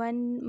1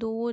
2